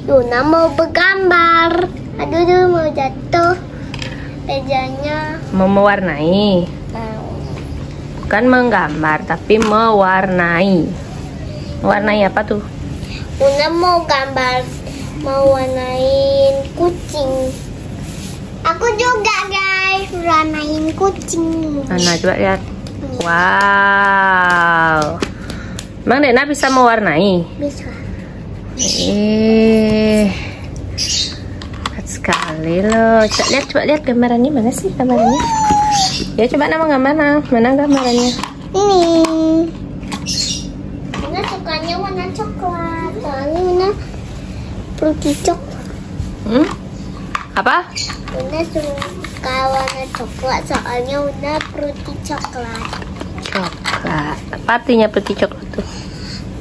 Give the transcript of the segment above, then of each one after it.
Luna mau bergambar. Aduh, mau jatuh. Pejanya Mau mewarnai. mau. Bukan menggambar, tapi mewarnai. Mewarnai apa tuh? Luna mau gambar, mau warnain kucing. Aku juga guys, warnain kucing. Mana coba lihat. Wow. Emang Dena bisa mewarnai? Bisa. Hebat sekali loh. Coba lihat gambarannya, mana sih gambarannya? Ya coba nama gambar, mana gambarannya? Ini. Luna sukanya warna coklat. Soalnya Luna fruity coklat. Apa? Luna suka warna coklat. Soalnya Luna fruity coklat. Coklat. Apa artinya putih coklat tuh?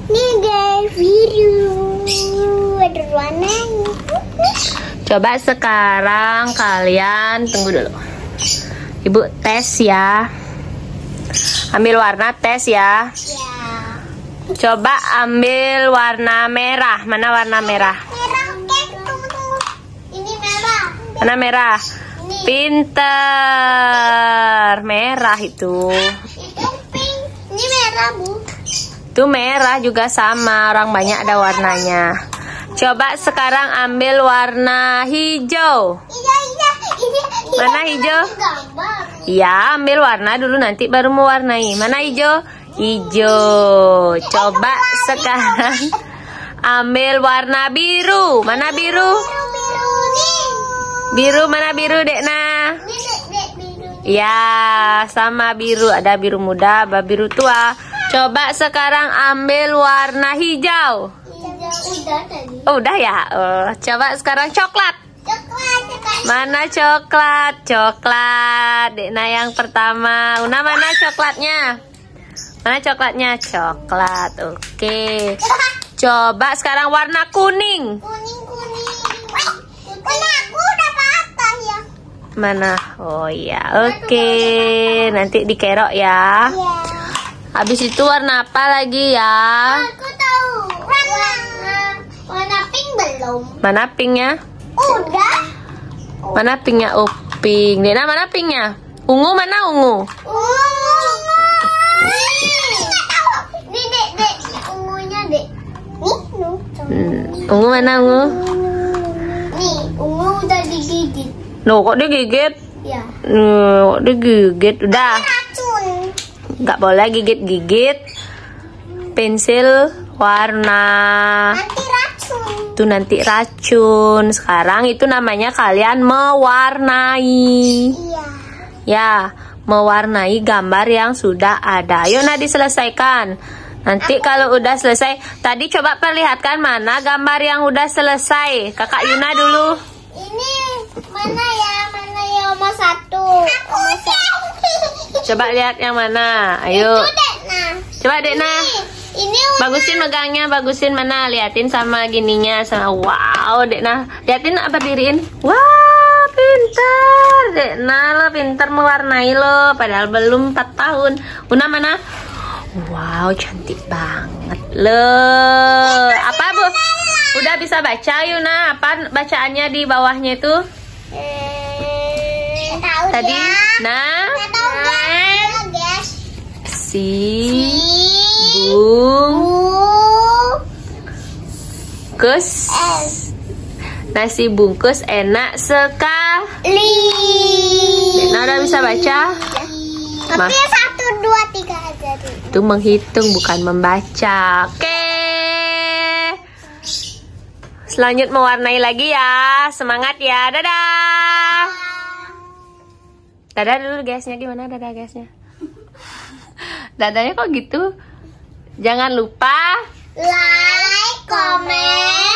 Nih guys, biru. Ada warnanya. Coba sekarang kalian tunggu dulu. Ibu tes ya. Ambil warna tes ya. Ya. Coba ambil warna merah. Mana warna merah? Merah, tunggu. Ini merah. Mana merah? Ini. Pinter. Merah itu. Itu pink. Ini merah, Bu. Itu merah juga sama. Orang banyak ada warnanya. Coba sekarang ambil warna hijau. Iya. Ini Mana hijau? gambar. Ya, ambil warna dulu nanti baru mewarnai. Mana hijau? Hijau. Coba sekarang ambil warna biru. Mana biru? Biru nih. Biru mana biru, Dekna? Ini dek biru. Ya, sama biru. Ada biru muda, ada biru tua. Coba sekarang ambil warna hijau. Udah tadi. Oh, udah ya? Coba sekarang coklat. Coklat. Mana coklat? Coklat. Dekna yang pertama. Una mana coklatnya? Mana coklatnya? Coklat. Oke. Coba sekarang warna kuning. Kuning. Warna aku udah patah ya. Mana? Oh iya. Oke. Nanti dikerok ya. Iya. Habis itu warna apa lagi ya? Aku tahu. Warna pink belum. Mana pinknya? Udah. Mana pinknya? Oh, pink. Dena mana pinknya? Ungu mana ungu? Nih, dek. Ungunya, dek. Nih, Ungu mana ungu? Nih, ungu udah digigit. Loh, kok digigit? Ya. Kok digigit? Udah. Racun. Nggak boleh gigit-gigit pensil warna. Nanti racun. Itu nanti racun. Sekarang itu namanya kalian mewarnai. Iya. Ya, mewarnai gambar yang sudah ada. Ayo Nah diselesaikan. Nanti kalau udah selesai, tadi coba perlihatkan mana gambar yang udah selesai. Kakak Yuna dulu. Ini mana ya? Mana ya nomor satu? Nomor satu. Coba lihat yang mana. Ayo. Itu, Dek, nah. Coba Dekna. Ini Bagusin megangnya, bagusin mana. Liatin sama gininya. Sama wow, Dekna. Liatin apa diriin. Wah, pintar. Dekna lo pintar mewarnai lo. Padahal belum 4 tahun. Una mana? Wow, cantik banget loh. Apa Bu? Udah bisa baca Yuna? Apa bacaannya di bawahnya itu? tahu Tadi, ya. nah, Tahu guys. si bungkus S. nasi bungkus enak sekali. Nah, udah bisa baca? Tapi 1, 2, 3 aja dulu. Itu menghitung bukan membaca. Oke. Selanjut mewarnai lagi ya. Semangat ya. Dadah. Dadah dulu guysnya. Gimana dadah guysnya? Dadanya kok gitu? Jangan lupa Like, comment,